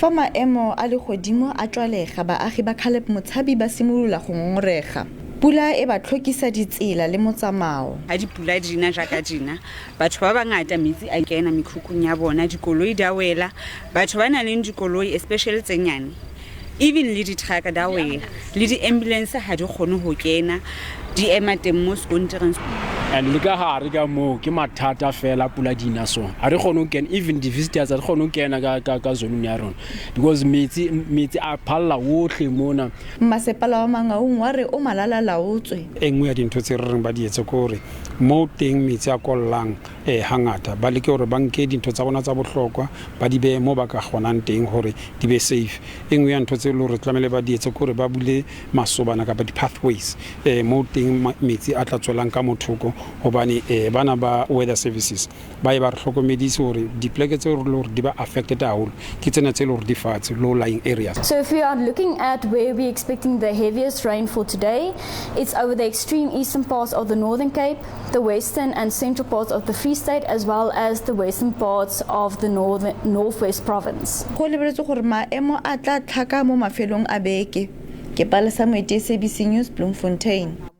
Fa maemo a legodimo a tswalega baagi ba Caleb Motshabi ba simolola go ngongorega. Pula e ba tlhokisa ditsela le motsamao. Ha dipula di na jaka dina batho ba bangata metsi a kena mekhukhung ya bona, dikoloi di a wela, batho ba nang le dikoloi especially tse nyane, even le di-truck da wela, le di-ambulance ha di kgone ho kena, di ema teng mo sekontereng. And le ka hare ka moo ke mathata fela pula dina so ha re kgone ho kena, even the visitors ha re kgone ho kena ka zone ya rona because metsi a phalla wohle mona. Masepala wa Mangaung wa re o malala laotswe. Engwe ya dintho tse re reng ba di etse ko re mo teng metsi a kollang hangata ba leke hore ba nke dintho tsa bona tsa bohlokwa ba di be mo ba ka kgonang teng hore di be safe. Engwe ya ntho tse le hore tlamele ba di etse ko re ba bule masobana ka ba di pathways mo teng metsi a tla tswelang ka mothoko hobane bana ba weather services ba e ba re hlokomedise hore dipleke tse re le hore di ba affected haholo ke tsena tse le hore di fatshe low lying areas. So if we are looking at where we're expecting the heaviest rain for today, it's over the extreme eastern parts of the Northern Cape, the western and central parts of the Free State, as well as the western parts of the Northwest Province. Go lebeletswe gore maemo a tla tlhaka mo mafelong a beke. Ke Palesa Moeti, SABC News, Bloemfontein.